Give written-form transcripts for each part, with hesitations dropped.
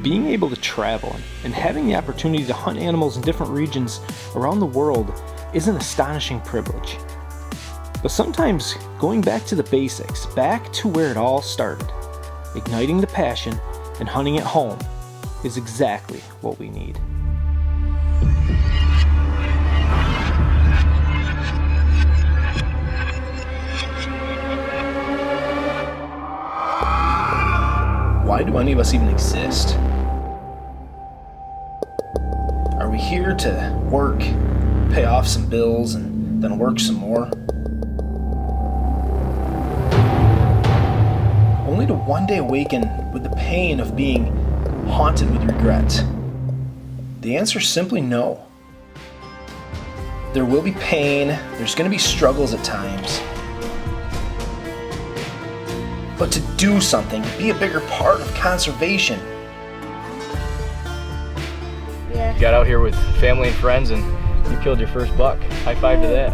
Being able to travel and having the opportunity to hunt animals in different regions around the world is an astonishing privilege. But sometimes going back to the basics, back to where it all started, igniting the passion and hunting at home, is exactly what we need. Why do any of us even exist? Are we here to work, pay off some bills, and then work some more? Only to one day awaken with the pain of being haunted with regret? The answer is simply no. There will be pain, there's going to be struggles at times. But to do something, be a bigger part of conservation. Yeah. You got out here with family and friends and you killed your first buck. High five to that.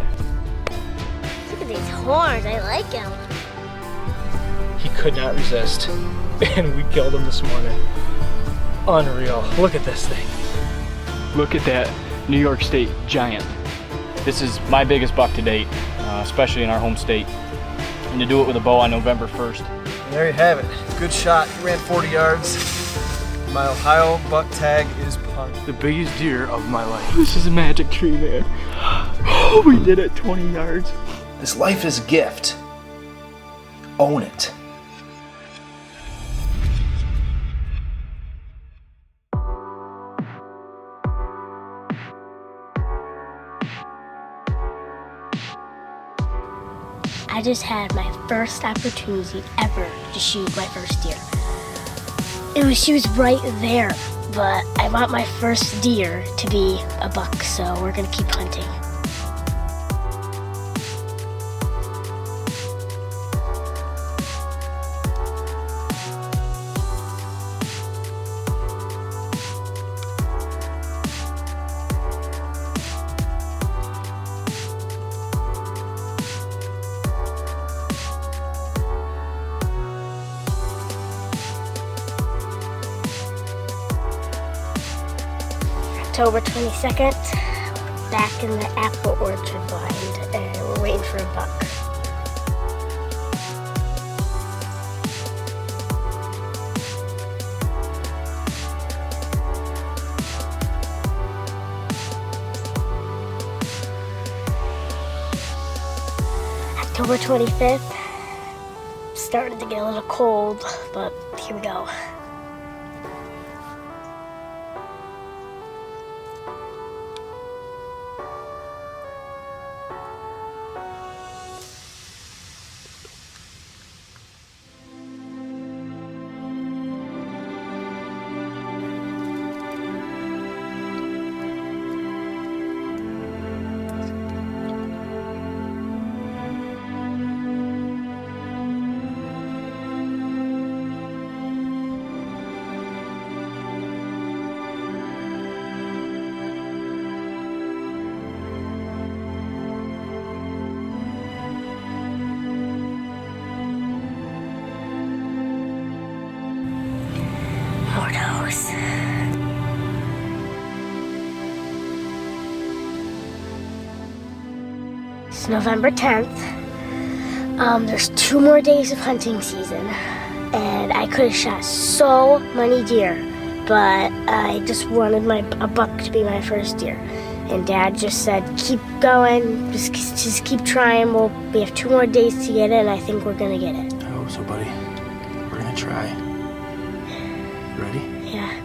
Look at these horns, I like them. He could not resist, and we killed him this morning. Unreal. Look at this thing. Look at that New York State giant. This is my biggest buck to date, especially in our home state. And to do it with a bow on November 1st. And there you have it. Good shot. He ran 40 yards. My Ohio buck tag is punked. The biggest deer of my life. This is a magic tree, man. Oh, we did it 20 yards. This life is a gift. Own it. I just had my first opportunity ever to shoot my first deer. She was right there, but I want my first deer to be a buck, so we're gonna keep hunting. October 22nd, back in the apple orchard blind, and we're waiting for a buck. October 25th, starting to get a little cold, but here we go. It's November 10th. There's 2 more days of hunting season, and I could have shot so many deer, but I just wanted a buck to be my first deer. And Dad just said, keep going, just keep trying. We have 2 more days to get it, and I think we're gonna get it. I hope so, buddy. We're gonna try. You ready? Yeah.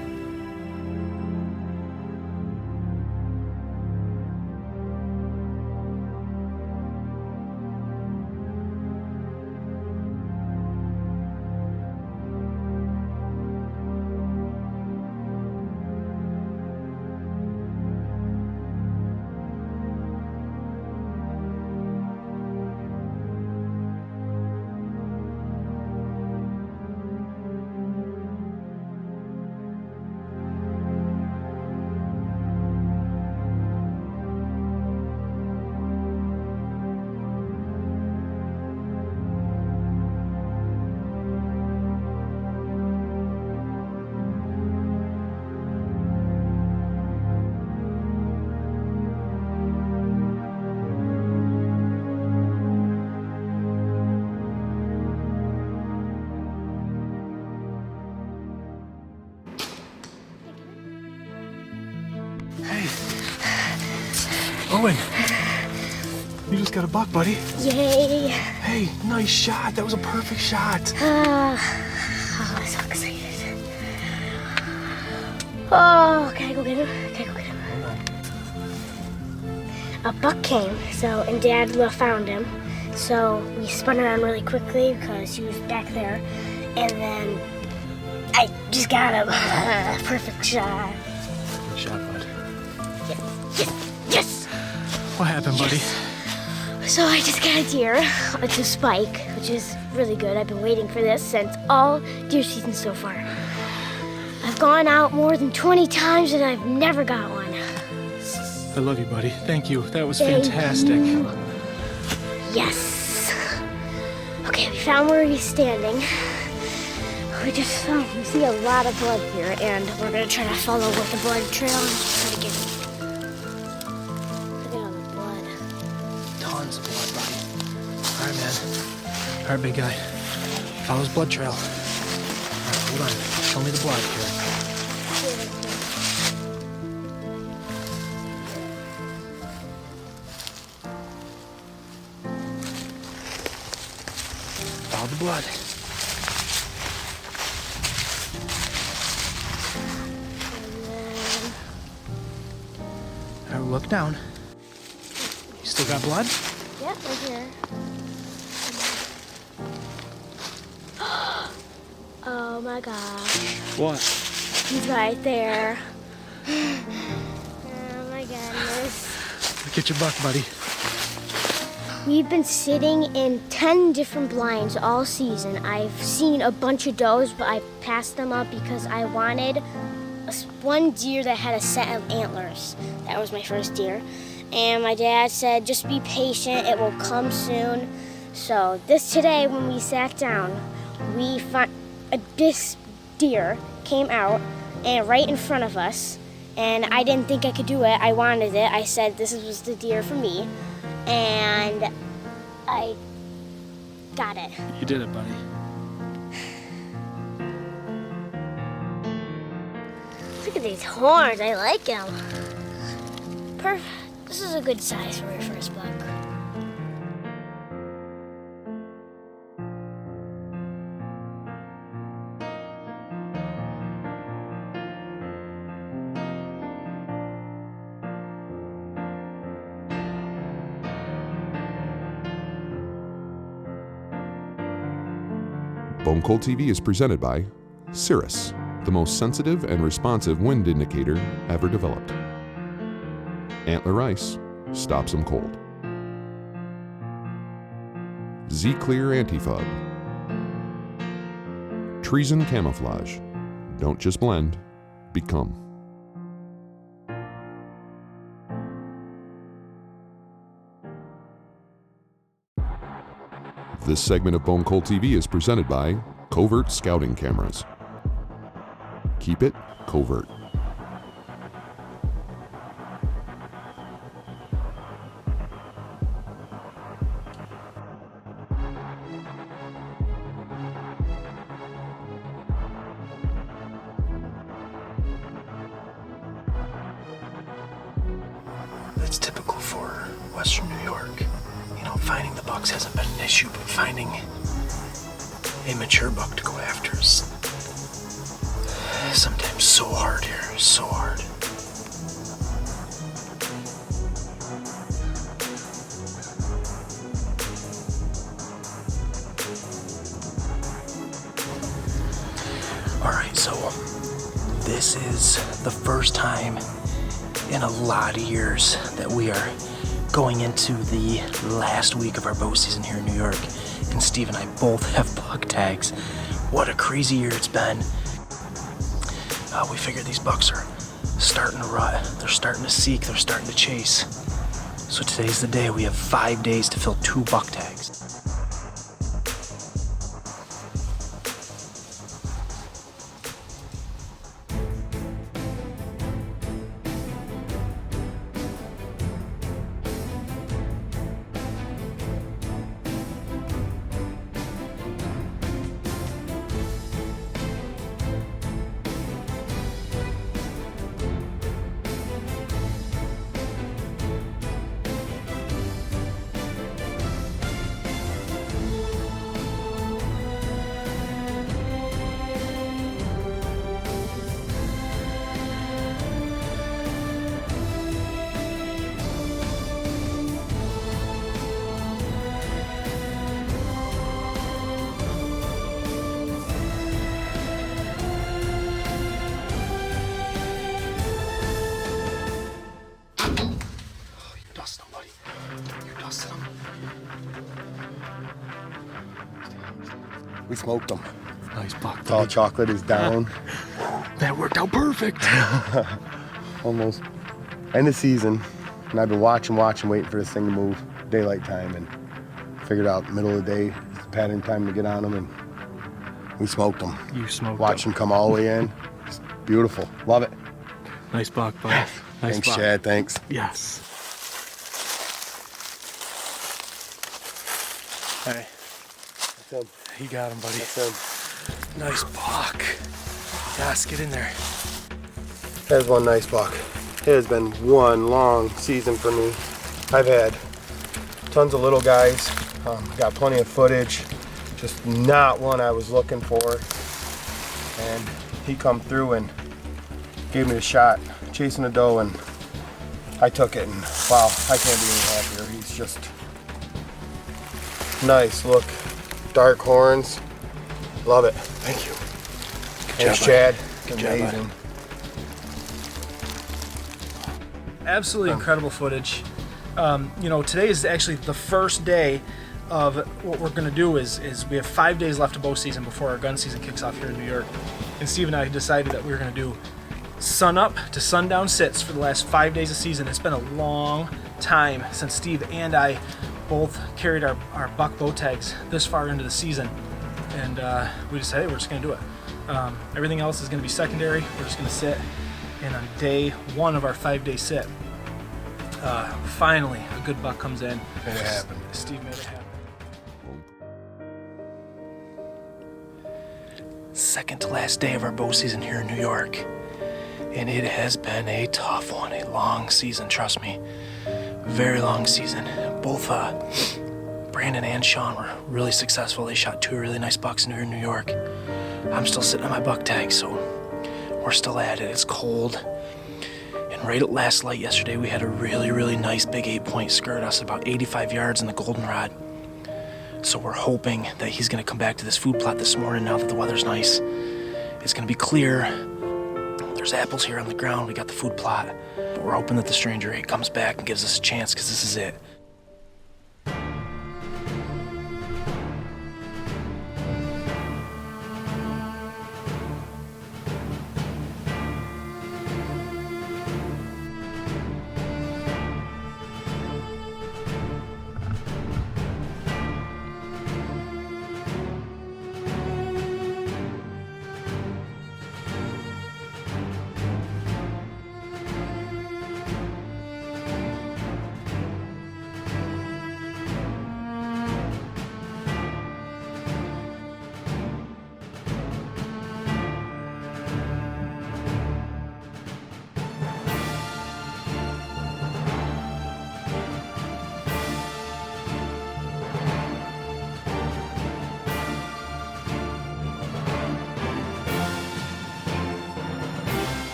Owen, you just got a buck, buddy. Yay! Hey, nice shot. That was a perfect shot. I'm so excited. Oh, can I go get him? A buck came, and Dad found him. So we spun around really quickly because he was back there. And then I just got him. Perfect shot. Good shot, bud. Yes! What happened, buddy? So I just got a deer. It's a spike, which is really good. I've been waiting for this since all deer season so far. I've gone out more than 20 times and I've never got one. I love you, buddy. Thank you. That was Thank fantastic. you. Yes. Okay, we found where he's standing. We see a lot of blood here, and we're gonna try to follow with the blood trail and try to get him. Look at all the blood. Tons of blood, buddy. All right, man. All right, big guy. Follow his blood trail. All right, hold on. Show me the blood here. Follow the blood. All right, look down. You still got blood? Yep, right here. Oh my gosh. What? He's right there. Oh my goodness. Look at your buck, buddy. We've been sitting in 10 different blinds all season. I've seen a bunch of does, but I passed them up because I wanted one deer that had a set of antlers. That was my first deer. And my dad said, just be patient, it will come soon. So today when we sat down, we found this deer came out and right in front of us. And I didn't think I could do it. I wanted it. I said, this was the deer for me. And I got it. You did it, buddy. Look at these horns. I like them. Perfect. This is a good size for your first buck. Bone Cold TV is presented by Cirrus, the most sensitive and responsive wind indicator ever developed. Antler Ice stops them cold. Z-Clear Anti-Fug. Treason Camouflage. Don't just blend, become. This segment of Bone Cold TV is presented by Covert Scouting Cameras. Keep it covert. That's typical for Western New York. You know, finding the bucks hasn't been an issue, but finding a mature buck to go after is sometimes so hard here, so hard. All right, so this is the first time in a lot of years that we are going into the last week of our bow season here in New York, and Steve and I both have buck tags. What a crazy year it's been. We figure these bucks are starting to rut, they're starting to seek, they're starting to chase. So today's the day. We have 5 days to fill 2 buck tags. We smoked them. Nice buck. Tall chocolate is down. That worked out perfect. Almost end of season. And I've been watching, waiting for this thing to move. Daylight time, and figured out middle of the day, it's the pattern time to get on them, and we smoked them. You smoked Watch them come all the way in. It's beautiful. Love it. Nice buck, bud. Nice Thanks, buck. Chad. Thanks. Yes. Hey, That's him. you got him, buddy. That's him. Nice buck. Yes, get in there. There's one nice buck. It has been one long season for me. I've had tons of little guys, got plenty of footage, just not one I was looking for. And he come through and gave me the shot, chasing a doe, and I took it, and wow, I can't be any happier. He's just nice look, dark horns, love it. Thank you. Thanks, Chad. Good job, bud. Amazing. Absolutely incredible footage. You know, today is actually the first day of what we're going to do is we have 5 days left of bow season before our gun season kicks off here in New York. And Steve and I decided that we were going to do sun up to sundown sits for the last 5 days of season. It's been a long time since Steve and I both carried our buck bow tags this far into the season. And we decided we're just going to do it. Everything else is going to be secondary. We're just going to sit. And on day 1 of our 5-day sit, finally a good buck comes in. Made it happen. Steve made it happen. Second to last day of our bow season here in New York. And it has been a tough one, a long season, trust me. Very long season. Both Brandon and Sean were really successful. They shot 2 really nice bucks here in New York. I'm still sitting on my buck tag, so we're still at it. It's cold. And right at last light yesterday, we had a really, really nice big 8-point skirt us about 85 yards in the goldenrod. So we're hoping that he's going to come back to this food plot this morning now that the weather's nice. It's going to be clear. There's apples here on the ground. We got the food plot. But we're hoping that the stranger 8 comes back and gives us a chance, because this is it.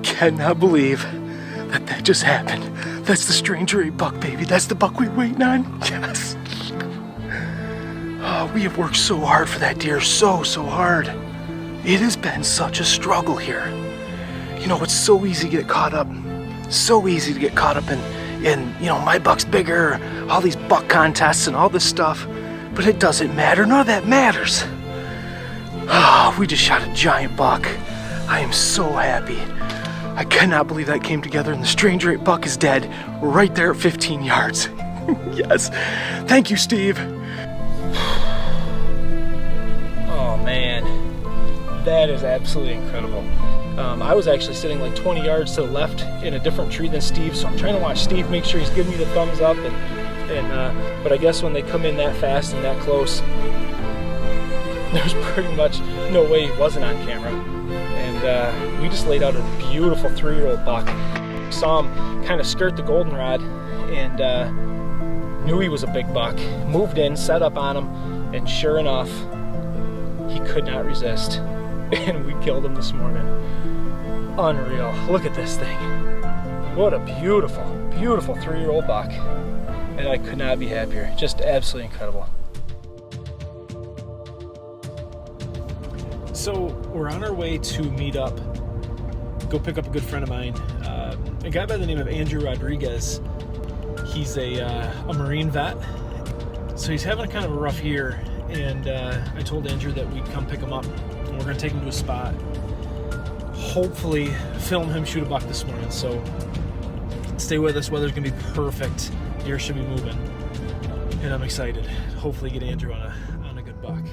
Cannot believe that just happened. That's the stranger 8 buck, baby. That's the buck we were waiting on. Yes. Oh, we have worked so hard for that deer, so hard. It has been such a struggle here. You know, it's so easy to get caught up. So easy to get caught up in you know, my buck's bigger, all these buck contests and all this stuff. But it doesn't matter. None of that matters. Oh, we just shot a giant buck. I am so happy. I cannot believe that came together, and the stranger 8 buck is dead right there at 15 yards. Yes. Thank you, Steve. Oh man, that is absolutely incredible. I was actually sitting like 20 yards to the left in a different tree than Steve, so I'm trying to watch Steve make sure he's giving me the thumbs up. But I guess when they come in that fast and that close, there's pretty much no way he wasn't on camera. And we just laid out a beautiful 3-year-old buck. Saw him kind of skirt the goldenrod and knew he was a big buck. Moved in, set up on him, and sure enough, he could not resist. And we killed him this morning. Unreal. Look at this thing. What a beautiful, beautiful 3-year-old buck. And I could not be happier. Just absolutely incredible. So we're on our way to meet up, go pick up a good friend of mine, a guy by the name of Andrew Rodriguez. He's a Marine vet, so he's having kind of a rough year, and I told Andrew that we'd come pick him up, and we're going to take him to a spot, hopefully film him shoot a buck this morning. So stay with us. Weather's going to be perfect. Deer should be moving, and I'm excited. Hopefully get Andrew on a good buck.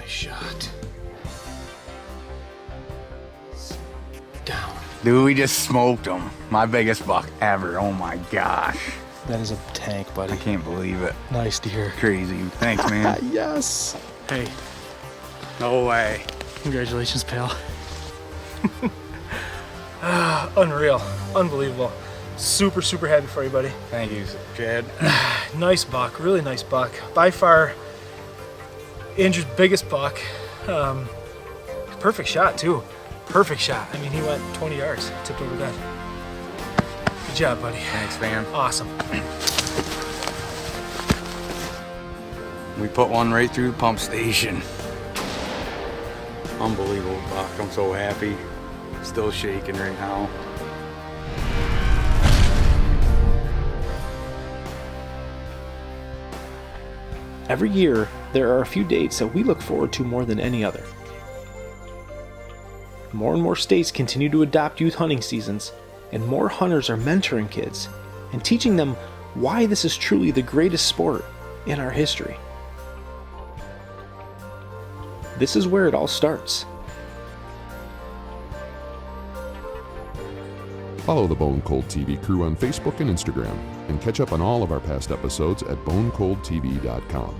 Shot. Down. Dude, we just smoked him. My biggest buck ever. Oh my gosh. That is a tank, buddy. I can't believe it. Nice deer. Crazy. Thanks, man. Yes. Hey, No way. congratulations, pal. Unreal. Unbelievable. Super, super happy for you, buddy. Thank you, Chad. Nice buck. Really nice buck. By far, Andrew's biggest buck. Perfect shot, too. Perfect shot. I mean, he went 20 yards, tipped over dead. Good job, buddy. Thanks, man. Awesome. We put one right through the pump station. Unbelievable buck. I'm so happy. Still shaking right now. Every year, there are a few dates that we look forward to more than any other. More and more states continue to adopt youth hunting seasons, and more hunters are mentoring kids and teaching them why this is truly the greatest sport in our history. This is where it all starts. Follow the Bone Cold TV crew on Facebook and Instagram, and catch up on all of our past episodes at bonecoldtv.com.